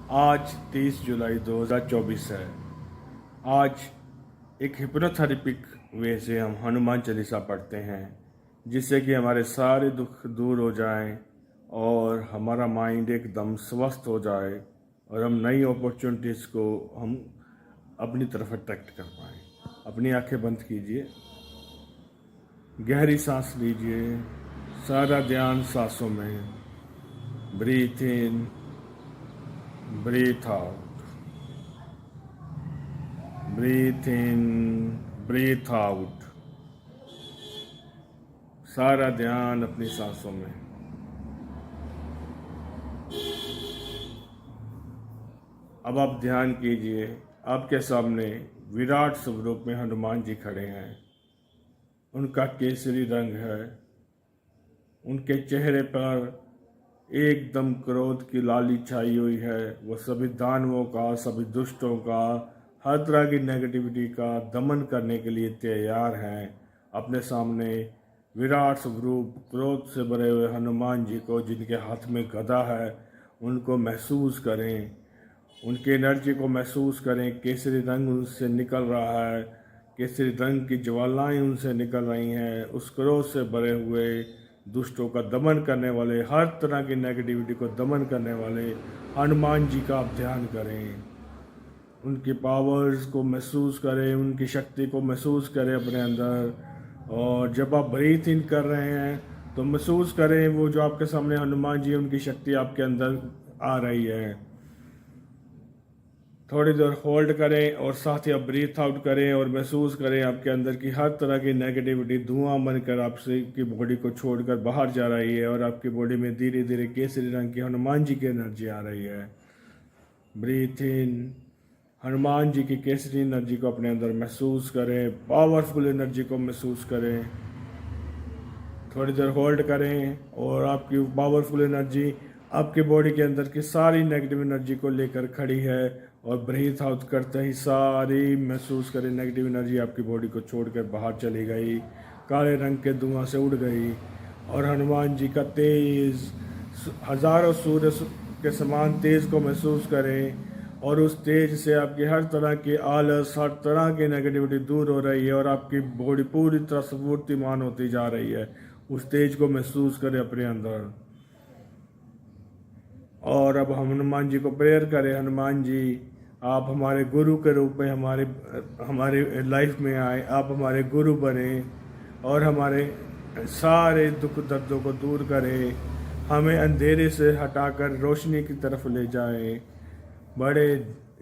आज 30 जुलाई 2024 है। आज एक हिप्नोथेरेपिक वे से हम हनुमान चालीसा पढ़ते हैं, जिससे कि हमारे सारे दुख दूर हो जाएं और हमारा माइंड एकदम स्वस्थ हो जाए और हम नई अपॉर्चुनिटीज़ को हम अपनी तरफ अट्रैक्ट कर पाएँ। अपनी आंखें बंद कीजिए, गहरी सांस लीजिए, सारा ध्यान सांसों में। ब्रीथ इन, ब्रीथ आउट, ब्रीथ इन, ब्रीथ आउट। सारा ध्यान अपनी सांसों में। अब आप ध्यान कीजिए, आपके सामने विराट स्वरूप में हनुमान जी खड़े हैं। उनका केसरी रंग है। उनके चेहरे पर एकदम क्रोध की लाली छाई हुई है। वो सभी दानवों का, सभी दुष्टों का, हर तरह की नेगेटिविटी का दमन करने के लिए तैयार हैं। अपने सामने विराट स्वरूप क्रोध से भरे हुए हनुमान जी को, जिनके हाथ में गदा है, उनको महसूस करें, उनकी एनर्जी को महसूस करें। केसरी रंग उनसे निकल रहा है, केसरी रंग की ज्वालाएं उनसे निकल रही हैं। उस क्रोध से भरे हुए दुष्टों का दमन करने वाले, हर तरह की नेगेटिविटी को दमन करने वाले हनुमान जी का आप ध्यान करें। उनकी पावर्स को महसूस करें, उनकी शक्ति को महसूस करें अपने अंदर। और जब आप ब्रीथ इन कर रहे हैं तो महसूस करें वो जो आपके सामने हनुमान जी, उनकी शक्ति आपके अंदर आ रही है। थोड़ी देर होल्ड करें और साथ ही आप ब्रीथ आउट करें और महसूस करें आपके अंदर की हर तरह की नेगेटिविटी धुआं बनकर आपसे की बॉडी को छोड़कर बाहर जा रही है और आपकी बॉडी में धीरे धीरे केसरी रंग की हनुमान जी की एनर्जी आ रही है। ब्रीथ इन, हनुमान जी की केसरी एनर्जी को अपने अंदर महसूस करें, पावरफुल एनर्जी को महसूस करें। थोड़ी देर होल्ड करें और आपकी पावरफुल एनर्जी आपके बॉडी के अंदर की सारी नेगेटिव एनर्जी को लेकर खड़ी है। और ब्रीथ आउट करते ही सारी महसूस करें नेगेटिव एनर्जी आपकी बॉडी को छोड़कर बाहर चली गई, काले रंग के धुआं से उड़ गई। और हनुमान जी का तेज, हजारों सूर्य के समान तेज को महसूस करें और उस तेज से आपकी हर तरह की आलस, हर तरह की नेगेटिविटी दूर हो रही है और आपकी बॉडी पूरी तरह से फूर्तिमान होती जा रही है। उस तेज को महसूस करें अपने अंदर। और अब हम हनुमान जी को प्रेयर करें। हनुमान जी, आप हमारे गुरु के रूप में हमारे लाइफ में आए, आप हमारे गुरु बने और हमारे सारे दुख दर्दों को दूर करें, हमें अंधेरे से हटाकर रोशनी की तरफ ले जाएं। बड़े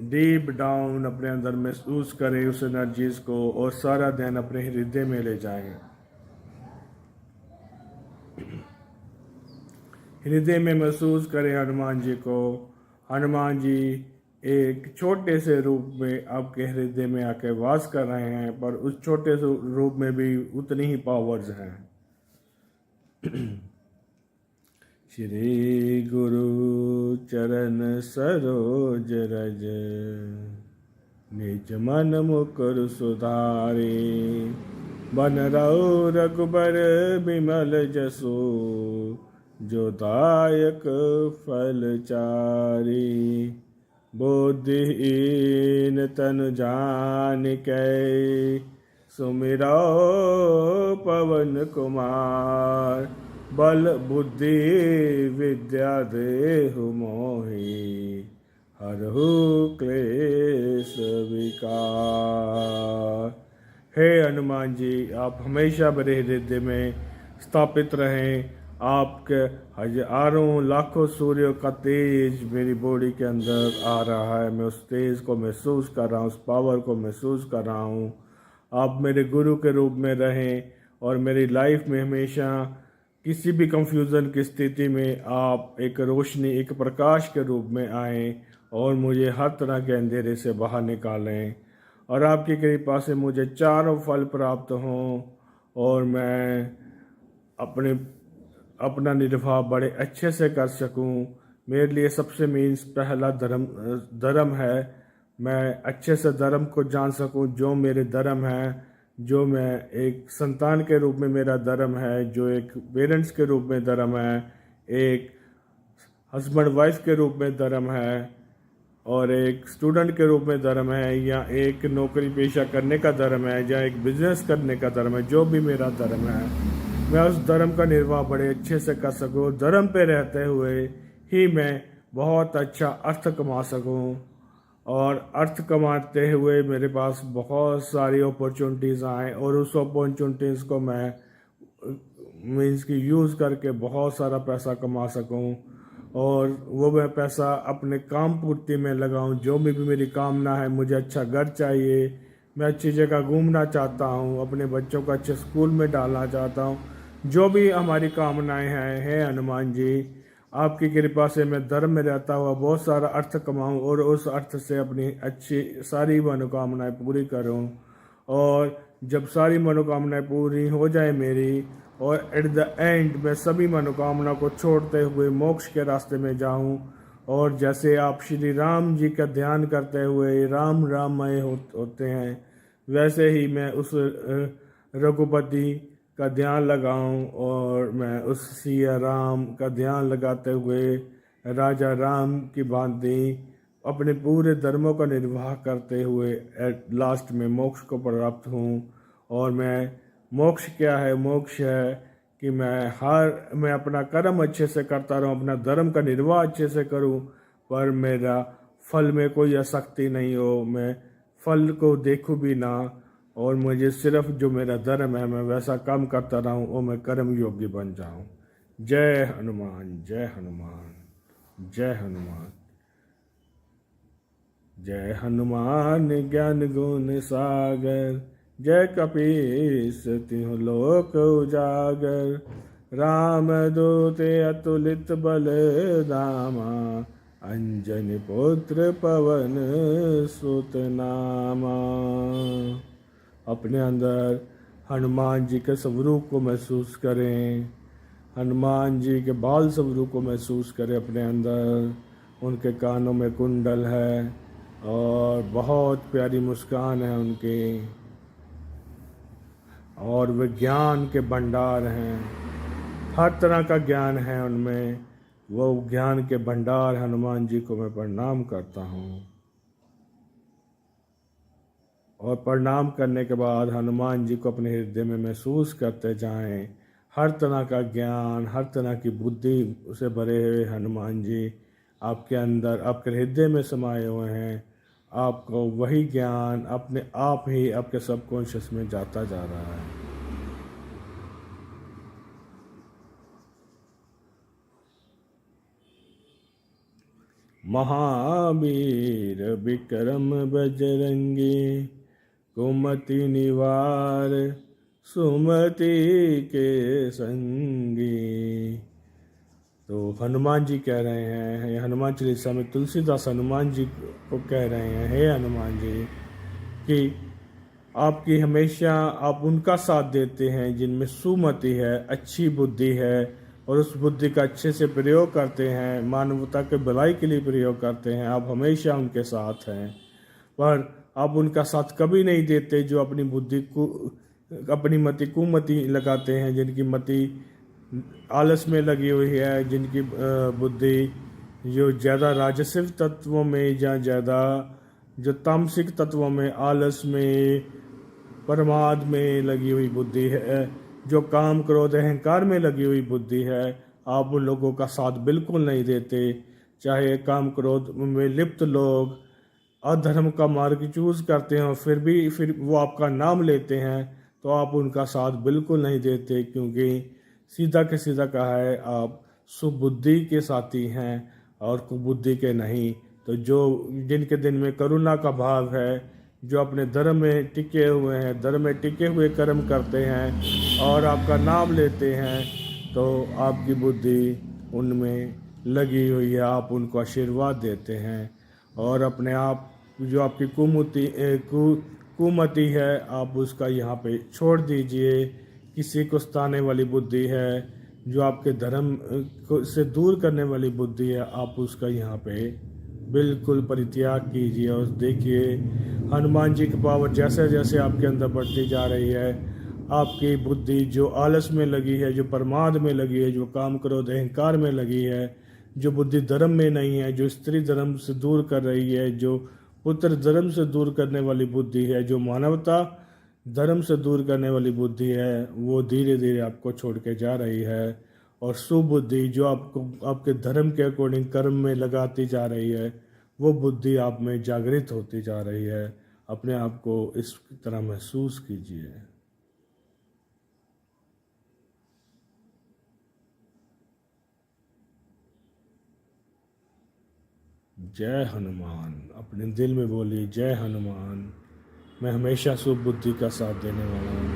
डीप डाउन अपने अंदर महसूस करें उस एनर्जीज को और सारा ध्यान अपने हृदय में ले जाएं। हृदय में महसूस करें हनुमान जी को। हनुमान जी एक छोटे से रूप में आपके हृदय में आके वास कर रहे हैं, पर उस छोटे से रूप में भी उतनी ही पावर्स हैं। श्री गुरु चरण सरोज रज, निज मन मुकुर सुधारे। बन रहो रघुबर बिमल जसो, जो दायक फल चारी। बुद्धिहीन तनु जानिकै, सुमिरो पवन कुमार। बल बुद्धि विद्या देहु मोहि, हरहु क्लेश विकार। हे हनुमान जी, आप हमेशा मेरे हृदय में स्थापित रहें। आपके हजारों लाखों सूर्यों का तेज मेरी बॉडी के अंदर आ रहा है। मैं उस तेज को महसूस कर रहा हूँ, उस पावर को महसूस कर रहा हूँ। आप मेरे गुरु के रूप में रहें और मेरी लाइफ में हमेशा किसी भी कंफ्यूजन की स्थिति में आप एक रोशनी, एक प्रकाश के रूप में आएँ और मुझे हर तरह के अंधेरे से बाहर निकालें। और आपकी कृपा से मुझे चारों फल प्राप्त हों और मैं अपना निर्वाह बड़े अच्छे से कर सकूं। मेरे लिए सबसे मीन्स पहला धर्म है। मैं अच्छे से धर्म को जान सकूं, जो मेरे धर्म है, जो मैं एक संतान के रूप में मेरा धर्म है, जो एक पेरेंट्स के रूप में धर्म है, एक हस्बैंड वाइफ के रूप में धर्म है, और एक स्टूडेंट के रूप में धर्म है, या एक नौकरी पेशा करने का धर्म है, या एक बिजनेस करने का धर्म है, जो भी मेरा धर्म है, मैं उस धर्म का निर्वाह बड़े अच्छे से कर सकूं। धर्म पे रहते हुए ही मैं बहुत अच्छा अर्थ कमा सकूं, और अर्थ कमाते हुए मेरे पास बहुत सारी अपॉर्चुनिटीज़ आए, और उस अपॉर्चुनिटीज़ को मैं मीन्स की यूज़ करके बहुत सारा पैसा कमा सकूं, और वो मैं पैसा अपने काम पूर्ति में लगाऊं। जो भी मेरी कामना है, मुझे अच्छा घर चाहिए, मैं अच्छी जगह घूमना चाहता हूं, अपने बच्चों को अच्छे स्कूल में डालना चाहता हूं, जो भी हमारी कामनाएं हैं, हे हनुमान जी, आपकी कृपा से मैं धर्म में रहता हुआ बहुत सारा अर्थ कमाऊं, और उस अर्थ से अपनी अच्छी सारी मनोकामनाएं पूरी करूं। और जब सारी मनोकामनाएं पूरी हो जाए मेरी, और एट द एंड मैं सभी मनोकामना को छोड़ते हुए मोक्ष के रास्ते में जाऊं, और जैसे आप श्री राम जी का ध्यान करते हुए राम राममय होते हैं, वैसे ही मैं उस रघुपति का ध्यान लगाऊं, और मैं उस सिया राम का ध्यान लगाते हुए राजा राम की भांति अपने पूरे धर्मों का निर्वाह करते हुए एट लास्ट में मोक्ष को प्राप्त हूँ। और मैं मोक्ष क्या है? मोक्ष है कि मैं अपना कर्म अच्छे से करता रहूं, अपना धर्म का निर्वाह अच्छे से करूं, पर मेरा फल में कोई आसक्ति नहीं हो, मैं फल को देखूं भी ना, और मुझे सिर्फ जो मेरा धर्म है मैं वैसा काम करता रहूं, और मैं कर्म योग्य बन जाऊं। जय हनुमान, जय हनुमान, जय हनुमान। जय हनुमान ज्ञान गुण सागर, जय कपीस तिहुँ लोक उजागर, राम दूत अतुलित बल धामा, अंजनी पुत्र पवन सुत नामा। अपने अंदर हनुमान जी के स्वरूप को महसूस करें, हनुमान जी के बाल स्वरूप को महसूस करें अपने अंदर। उनके कानों में कुंडल है, और बहुत प्यारी मुस्कान है उनकी, और वे ज्ञान के भंडार हैं, हर तरह का ज्ञान है उनमें। वो ज्ञान के भंडार हनुमान जी को मैं प्रणाम करता हूँ। और प्रणाम करने के बाद हनुमान जी को अपने हृदय में महसूस करते जाएं। हर तरह का ज्ञान, हर तरह की बुद्धि से भरे हुए हनुमान जी आपके अंदर, आपके हृदय में समाये हुए हैं। आपको वही ज्ञान अपने आप ही आपके सबकॉन्शियस में जाता जा रहा है। महावीर विक्रम बजरंगी, कुमति निवार सुमति के संगी। तो हनुमान जी कह रहे हैं, हनुमान चालीसा में तुलसीदास हनुमान जी को कह रहे हैं, हे हनुमान जी, कि आपकी हमेशा आप उनका साथ देते हैं जिनमें सुमति है, अच्छी बुद्धि है, और उस बुद्धि का अच्छे से प्रयोग करते हैं, मानवता के भलाई के लिए प्रयोग करते हैं। आप हमेशा उनके साथ हैं, पर आप उनका साथ कभी नहीं देते जो अपनी बुद्धि को, अपनी मति कुमति लगाते हैं, जिनकी मति आलस में लगी हुई है, जिनकी बुद्धि जो ज़्यादा राजसिक तत्वों में या ज़्यादा जो तामसिक तत्वों में, आलस में, प्रमाद में लगी हुई बुद्धि है, जो काम क्रोध अहंकार में लगी हुई बुद्धि है, आप उन लोगों का साथ बिल्कुल नहीं देते। चाहे काम क्रोध में लिप्त लोग अधर्म का मार्ग चूज करते हैं, फिर वो आपका नाम लेते हैं, तो आप उनका साथ बिल्कुल नहीं देते, क्योंकि सीधा के सीधा कहा है, आप सुबुद्धि के साथी हैं और कुबुद्धि के नहीं। तो जो जिनके दिन में करुणा का भाव है, जो अपने धर्म में टिके हुए हैं, धर्म में टिके हुए कर्म करते हैं और आपका नाम लेते हैं, तो आपकी बुद्धि उनमें लगी हुई है, आप उनको आशीर्वाद देते हैं। और अपने आप जो आपकी कुमति है, आप उसका यहाँ पे छोड़ दीजिए। किसी को सताने वाली बुद्धि है, जो आपके धर्म को से दूर करने वाली बुद्धि है, आप उसका यहाँ पे बिल्कुल परित्याग कीजिए। और देखिए हनुमान जी की पावर जैसे जैसे आपके अंदर बढ़ती जा रही है, आपकी बुद्धि जो आलस में लगी है, जो प्रमाद में लगी है, जो काम क्रोध अहंकार में लगी है, जो बुद्धि धर्म में नहीं है, जो स्त्री धर्म से दूर कर रही है, जो पुत्र धर्म से दूर करने वाली बुद्धि है, जो मानवता धर्म से दूर करने वाली बुद्धि है, वो धीरे धीरे आपको छोड़ के जा रही है। और सुबुद्धि जो आपको आपके धर्म के अकॉर्डिंग कर्म में लगाती जा रही है, वो बुद्धि आप में जागृत होती जा रही है। अपने आप को इस तरह महसूस कीजिए। जय हनुमान। अपने दिल में बोलिए, जय हनुमान, मैं हमेशा शुभ बुद्धि का साथ देने वाला हूँ।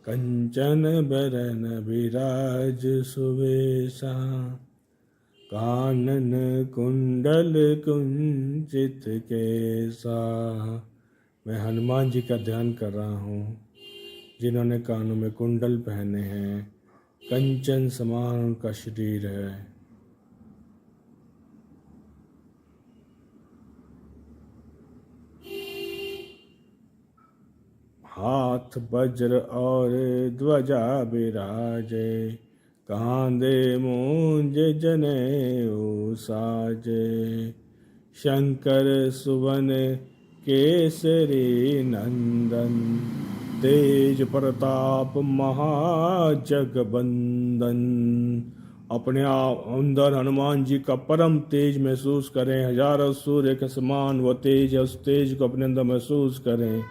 कंचन बरन विराज सुवेशा, कानन कुंडल कुंचित केसा। मैं हनुमान जी का ध्यान कर रहा हूँ, जिन्होंने कानों में कुंडल पहने हैं, कंचन समान उनका शरीर है। हाथ वज्र और ध्वजा विराजे, कांधे मूंज जनेऊ साजे। शंकर सुवन केसरी नंदन, तेज प्रताप महाजगबंदन। अपने आप अंदर हनुमान जी का परम तेज महसूस करें। हजारों सूर्य के समान वो तेज है, उस तेज को अपने अंदर महसूस करें।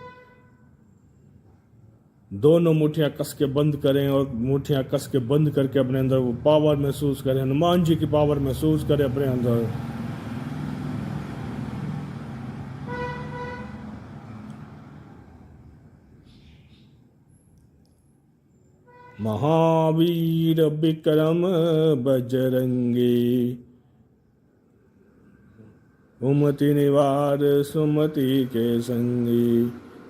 दोनों मुठ्ठियां कस के बंद करें और मुठ्ठियां कस के बंद करके अपने अंदर वो पावर महसूस करें। हनुमान जी की पावर महसूस करें अपने अंदर। महावीर विक्रम बजरंगी, उमति निवार सुमति के संगी।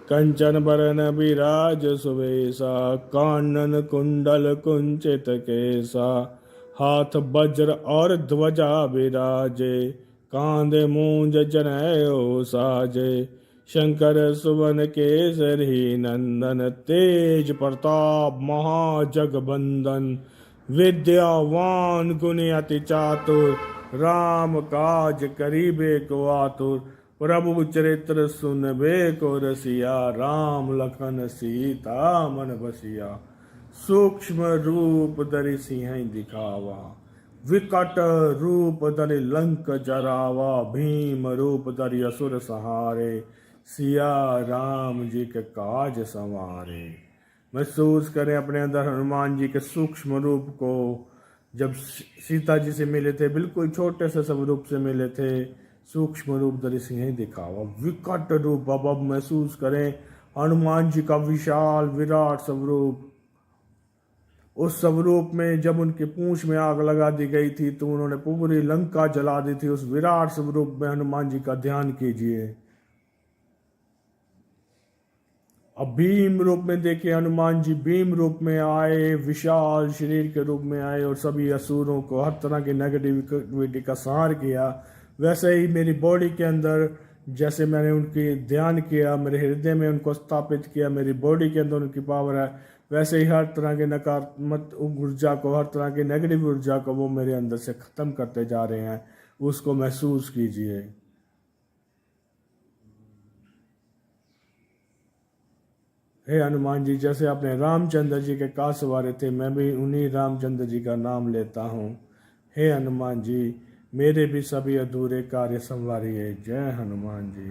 कंचन बरन विराज सुवेशा, कानन कुंडल कुंचित केसा। हाथ वज्र और ध्वजा विराजे, कांधे मूंज जनेऊ साजे। शंकर सुवन केसरी नंदन, तेज प्रताप महाजगबंदन। विद्यावान गुणी अति चातुर, राम काज करीबे को आतुर। प्रभु चरित्र सुनबे को रसिया, राम लखन सीता मन बसिया। सूक्ष्म रूप धरि सिंह दिखावा, विकट रूप धरि लंक जरावा। भीम रूप धरि असुर सहारे, सिया राम जी के काज संवारे। महसूस करें अपने अंदर हनुमान जी के सूक्ष्म रूप को। जब सीता जी से मिले थे, बिल्कुल छोटे से स्वरूप से मिले थे। सूक्ष्म रूप धरि सिंह दिखावा, विकट रूप। अब महसूस करें हनुमान जी का विशाल विराट स्वरूप। उस स्वरूप में जब उनकी पूंछ में आग लगा दी गई थी तो उन्होंने पूरी लंका जला दी थी। उस विराट स्वरूप में हनुमान जी का ध्यान कीजिए। अब भीम रूप में देखिए, हनुमान जी भीम रूप में आए, विशाल शरीर के रूप में आए और सभी असुरों को, हर तरह की नेगेटिविटी का संहार किया। वैसे ही मेरी बॉडी के अंदर जैसे मैंने उनकी ध्यान किया, मेरे हृदय में उनको स्थापित किया, मेरी बॉडी के अंदर उनकी पावर है, वैसे ही हर तरह के नकारात्मक ऊर्जा को, हर तरह की नेगेटिव ऊर्जा को वो मेरे अंदर से ख़त्म करते जा रहे हैं। उसको महसूस कीजिए। हे हनुमान जी, जैसे आपने रामचंद्र जी के काज सवारे थे, मैं भी उन्हीं रामचंद्र जी का नाम लेता हूँ। हे हनुमान जी, मेरे भी सभी अधूरे कार्य संवारिए। जय हनुमान जी।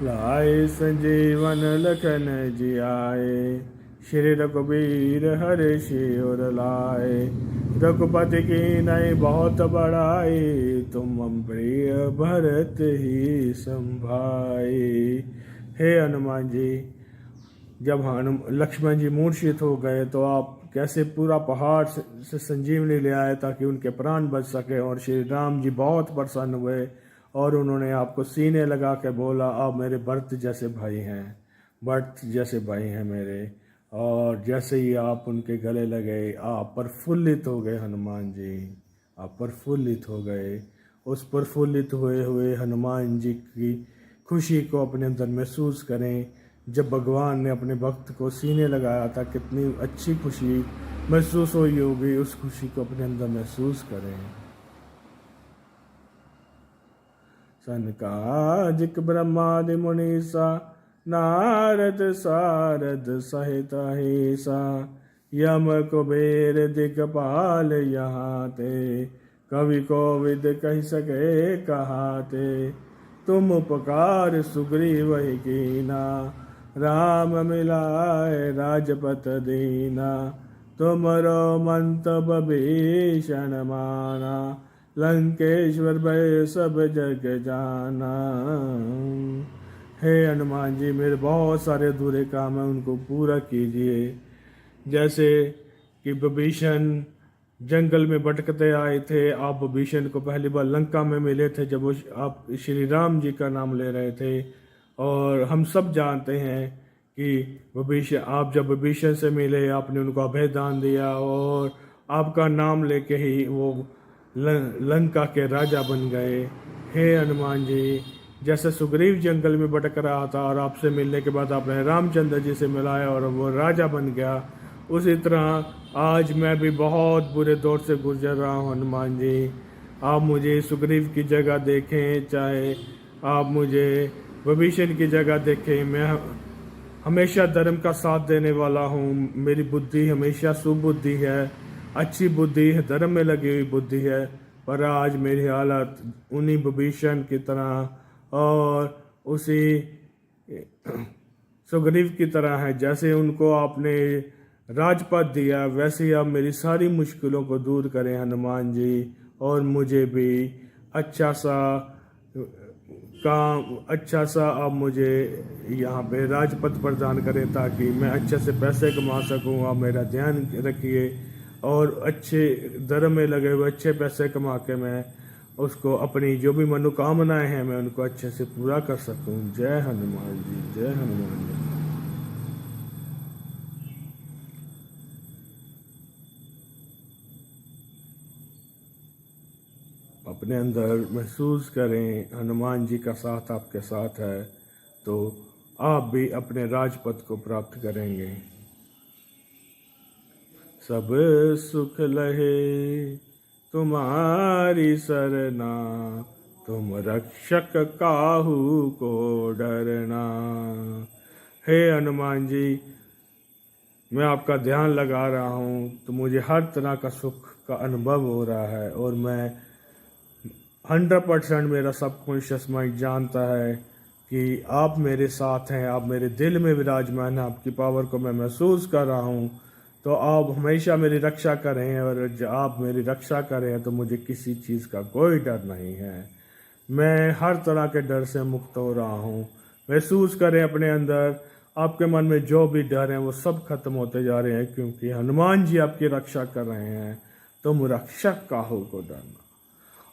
लाए संजीवन लखन जी आए, श्री रघुबीर हरे शिवर लाए। रघुपति की नई बहुत बड़ाई, तुम प्रिय भरत ही संभाई। हे हनुमान जी, जब लक्ष्मण जी मूर्छित हो गए तो आप कैसे पूरा पहाड़ से संजीवनी ले आए ताकि उनके प्राण बच सके। और श्री राम जी बहुत प्रसन्न हुए और उन्होंने आपको सीने लगा के बोला, आप मेरे भरत जैसे भाई हैं, भरत जैसे भाई हैं मेरे। और जैसे ही आप उनके गले लगे, आप प्रफुल्लित हो गए हनुमान जी, आप प्रफुल्लित हो गए। उस प्रफुल्लित हुए हुए हनुमान जी की खुशी को अपने अंदर महसूस करें। जब भगवान ने अपने भक्त को सीने लगाया था, कितनी अच्छी खुशी महसूस हुई होगी, उस खुशी को अपने अंदर महसूस करें। सनकादिक ब्रह्मादि मुनीसा, नारद सारद सहित अहिसा, यम कुबेर दिगपाल यहाँ ते, कवि कोविद कह सके कहाते। तुम उपकार सुग्रीव ही कीना, राम मिलाए राजपथ दीना। तुमरो मंतव भीषण माना, लंकेश्वर भय सब जग जाना। हे हनुमान जी, मेरे बहुत सारे अधूरे काम हैं, उनको पूरा कीजिए। जैसे कि विभीषण जंगल में भटकते आए थे, आप विभीषण को पहली बार लंका में मिले थे जब वो आप श्री राम जी का नाम ले रहे थे। और हम सब जानते हैं कि विभीषण, आप जब विभीषण से मिले, आपने उनको अभय दान दिया और आपका नाम लेके ही वो लंका के राजा बन गए। हे हनुमान जी, जैसे सुग्रीव जंगल में भटक रहा था और आपसे मिलने के बाद आपने रामचंद्र जी से मिलाया और वो राजा बन गया, उसी तरह आज मैं भी बहुत बुरे दौर से गुजर रहा हूँ हनुमान जी। आप मुझे सुग्रीव की जगह देखें, चाहे आप मुझे विभीषण की जगह देखें, मैं हमेशा धर्म का साथ देने वाला हूँ। मेरी बुद्धि हमेशा सुबुद्धि है, अच्छी बुद्धि है, धर्म में लगी हुई बुद्धि है। पर आज मेरी हालत उन्हीं विभीषण की तरह और उसी सुग्रीव की तरह है। जैसे उनको आपने राजपद दिया, वैसे ही आप मेरी सारी मुश्किलों को दूर करें हनुमान जी, और मुझे भी अच्छा सा आप मुझे यहाँ पे राजपद प्रदान करें, ताकि मैं अच्छे से पैसे कमा सकूँ। आप मेरा ध्यान रखिए और अच्छे धर्म में लगे हुए अच्छे पैसे कमा के मैं उसको अपनी जो भी मनोकामनाएं हैं मैं उनको अच्छे से पूरा कर सकूं। जय हनुमान जी, जय हनुमान जी। अपने अंदर महसूस करें हनुमान जी का साथ आपके साथ है, तो आप भी अपने राजपद को प्राप्त करेंगे। सब सुख लहे तुम्हारी सरना, तुम रक्षक काहू को डरना। हे हनुमान जी, मैं आपका ध्यान लगा रहा हूँ तो मुझे हर तरह का सुख का अनुभव हो रहा है, और मैं 100% मेरा सबकॉन्शियस माइंड जानता है कि आप मेरे साथ हैं, आप मेरे दिल में विराजमान हैं, आपकी पावर को मैं महसूस कर रहा हूँ। तो आप हमेशा मेरी रक्षा करें, और जब आप मेरी रक्षा करें तो मुझे किसी चीज़ का कोई डर नहीं है। मैं हर तरह के डर से मुक्त हो रहा हूँ। महसूस करें अपने अंदर, आपके मन में जो भी डर हैं वो सब खत्म होते जा रहे हैं, क्योंकि हनुमान जी आपकी रक्षा कर रहे हैं। तुम रक्षक काहू को डरना,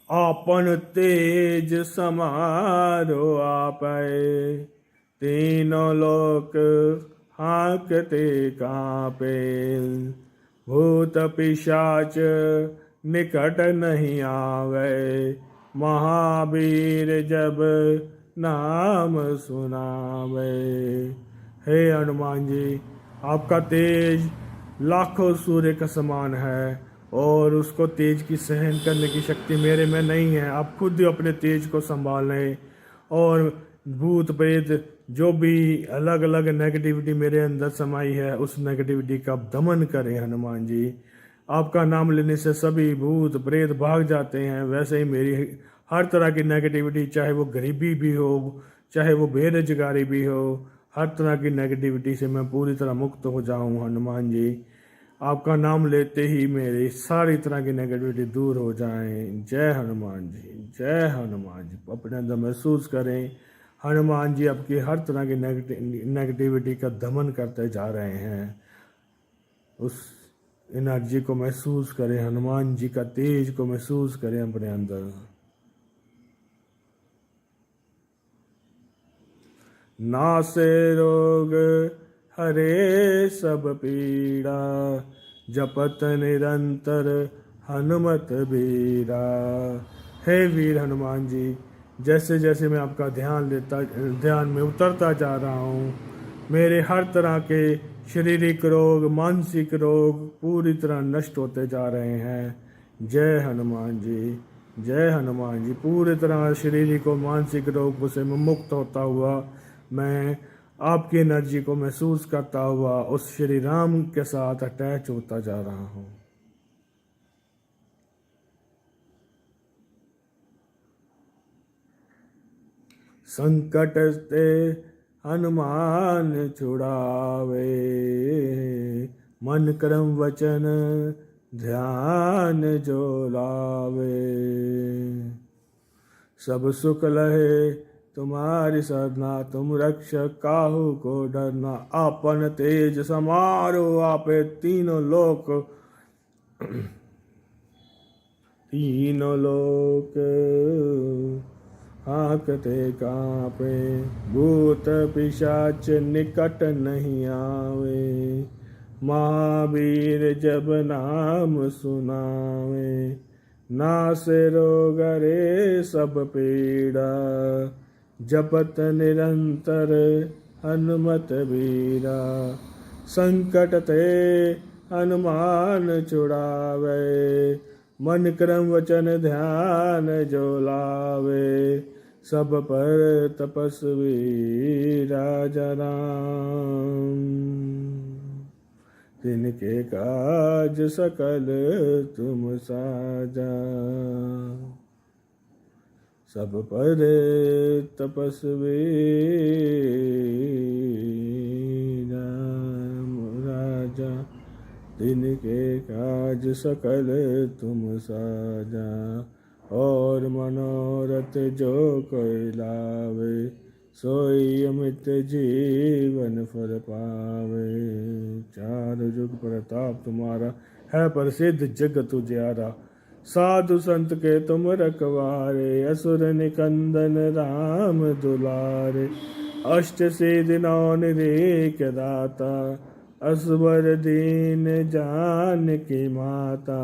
आपन तेज समारो आपै, तीनों लोक हाकते कांपे। भूत पिशाच निकट नहीं आवे, महावीर जब नाम सुनावे। हे हनुमान जी, आपका तेज लाखों सूर्य का समान है, और उसको तेज की सहन करने की शक्ति मेरे में नहीं है। आप खुद ही अपने तेज को संभालें, और भूत प्रेत जो भी अलग अलग नेगेटिविटी मेरे अंदर समाई है, उस नेगेटिविटी का दमन करें हनुमान जी। आपका नाम लेने से सभी भूत प्रेत भाग जाते हैं। वैसे ही मेरी हर तरह की नेगेटिविटी, चाहे वो गरीबी भी हो, चाहे वो बेरोजगारी भी हो, हर तरह की नेगेटिविटी से मैं पूरी तरह मुक्त हो जाऊं हनुमान जी। आपका नाम लेते ही मेरी सारी तरह की नेगेटिविटी दूर हो जाएं। जय हनुमान जी, जय हनुमान जी। अपने अंदर महसूस करें हनुमान जी आपकी हर तरह की नेगेटिविटी का दमन करते जा रहे हैं। उस एनर्जी को महसूस करें, हनुमान जी का तेज को महसूस करें अपने अंदर। नासे रोग हरे सब पीड़ा, जपत निरंतर हनुमत बीरा। हे वीर हनुमान जी, जैसे जैसे मैं आपका ध्यान में उतरता जा रहा हूँ, मेरे हर तरह के शारीरिक रोग, मानसिक रोग पूरी तरह नष्ट होते जा रहे हैं। जय हनुमान जी, जय हनुमान जी। पूरी तरह शारीरिक और मानसिक रोग से मैं मुक्त होता हुआ, मैं आपकी एनर्जी को महसूस करता हुआ उस श्री राम के साथ अटैच होता जा रहा हूँ। संकट ते हनुमान छुड़ावे, मन क्रम वचन ध्यान जो लावे। सब सुख लहे तुम्हारी सरना, तुम रक्षक काहू को डरना। आपन तेज समारो आपे तीनों लोक, तीनों लोक हाँकते कांपे। भूत पिशाच निकट नहीं आवे, महावीर जब नाम सुनावे। नासे रोग रे सब पीड़ा, जपत निरंतर हनुमत बीरा। संकट ते हनुमान छुड़ावे, मन क्रम वचन ध्यान जो लावे। सब पर तपस्वी राजा राम, तिनके काज सकल तुम साजा। सब पर तपस्वी राम राजा, तिनके काज सकल तुम साजा। और मनोरथ जो कोई लावे, सोई अमित जीवन फल पावे। चार युग प्रताप तुम्हारा, है प्रसिद्ध जगत उजियारा। साधु संत के तुम रखवारे, असुर निकंदन राम दुलारे। अष्ट सिद्धि नौ निधि के दाता, असवर दीन जान की माता।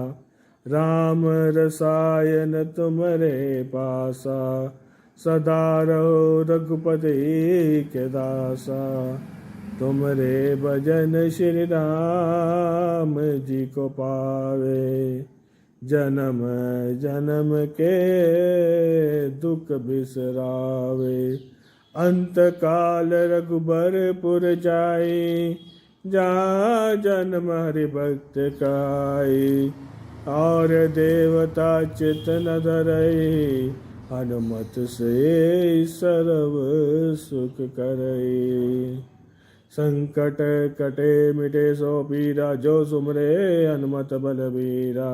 राम रसायन तुमरे पासा, सदा रहो रघुपति के दासा। तुमरे भजन श्री राम जी को पावे, जन्म जन्म के दुख बिसरावे। अंत काल रघुबरपुर जाई, जहाँ जन्म हरि भक्त काई। और देवता चित न धरई, हनुमत से सर्व सुख करई। संकट कटे मिटे सो पीरा, जो सुमरे हनुमत बलबीरा।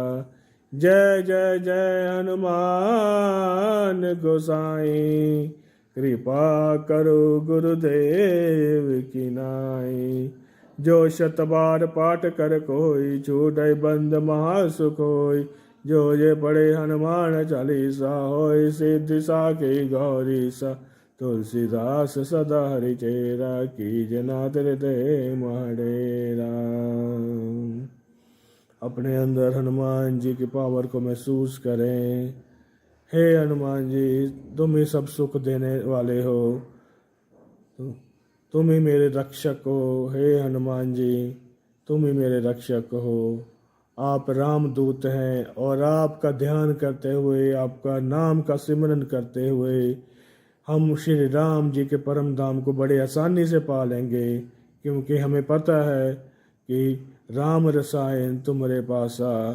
जय जय जय हनुमान गोसाई, कृपा करो गुरुदेव की नाई। जो शत बार पाठ कर कोई, छूटे बंद महासुख होई। जो ये पढ़े हनुमान चालीसा, होय सिद्धि साखी गौरी सा। तुलसीदास सदा हरि चेरा, कीजे नाथ हृदय महडेरा। अपने अंदर हनुमान जी की पावर को महसूस करें। हे हनुमान जी, तुम ही सब सुख देने वाले हो, तुम ही मेरे रक्षक हो। हे हनुमान जी, तुम ही मेरे रक्षक हो। आप रामदूत हैं और आपका ध्यान करते हुए, आपका नाम का सिमरन करते हुए हम श्री राम जी के परम धाम को बड़े आसानी से पा लेंगे, क्योंकि हमें पता है कि राम रसायन तुम्हारे पासा,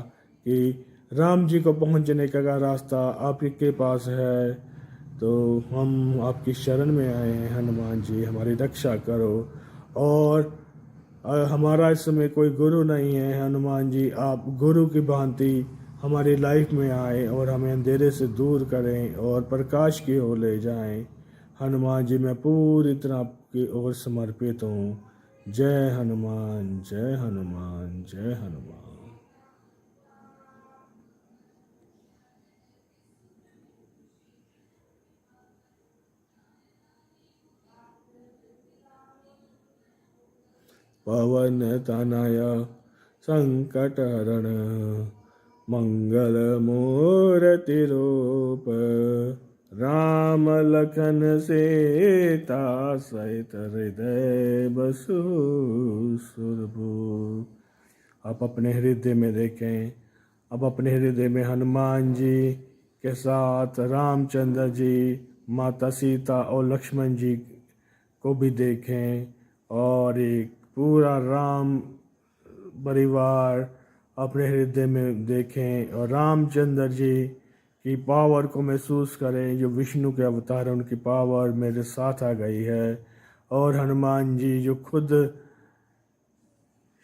कि राम जी को पहुंचने का रास्ता आपके पास है। तो हम आपकी शरण में आए हैं हनुमान जी, हमारी रक्षा करो। और हमारा इस समय कोई गुरु नहीं है हनुमान जी, आप गुरु की भांति हमारी लाइफ में आए और हमें अंधेरे से दूर करें और प्रकाश की ओर ले जाएं। हनुमान जी, मैं पूरी तरह आपकी ओर समर्पित हूँ। जय हनुमान, जय हनुमान, जय हनुमान। पवन तनय संकट हरण, मंगल मूर्ति रूप राम लखन सीता सहित हृदय बसु सुरभूप। आप अपने हृदय में देखें, अब अपने हृदय में हनुमान जी के साथ रामचंद्र जी, माता सीता और लक्ष्मण जी को भी देखें, और एक पूरा राम परिवार अपने हृदय में देखें, और रामचंद्र जी की पावर को महसूस करें, जो विष्णु के अवतार हैं उनकी पावर मेरे साथ आ गई है। और हनुमान जी जो खुद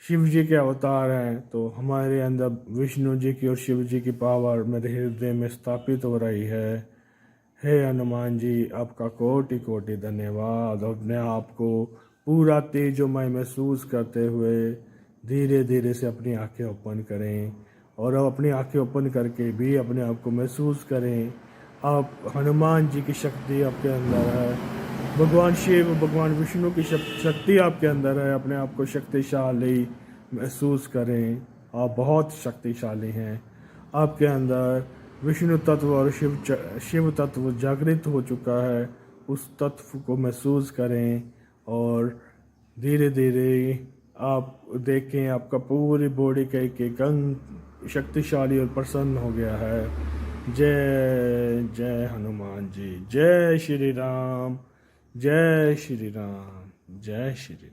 शिव जी के अवतार हैं, तो हमारे अंदर विष्णु जी की और शिव जी की पावर मेरे हृदय में स्थापित हो रही है। हे हनुमान जी, आपका कोटि कोटि धन्यवाद। अपने आप को पूरा तेजोमय महसूस करते हुए धीरे धीरे से अपनी आंखें ओपन करें, और अब अपनी आंखें ओपन करके भी अपने आप को महसूस करें। आप हनुमान जी की शक्ति आपके अंदर है, भगवान शिव भगवान विष्णु की शक्ति आपके अंदर है। अपने आप को शक्तिशाली महसूस करें, आप बहुत शक्तिशाली हैं। आपके अंदर विष्णु तत्व और शिव तत्व जागृत हो चुका है, उस तत्व को महसूस करें, और धीरे धीरे आप देखें आपका पूरी बॉडी का एक एक अंग शक्तिशाली और प्रसन्न हो गया है। जय जय हनुमान जी, जय श्री राम, जय श्री राम, जय श्री राम।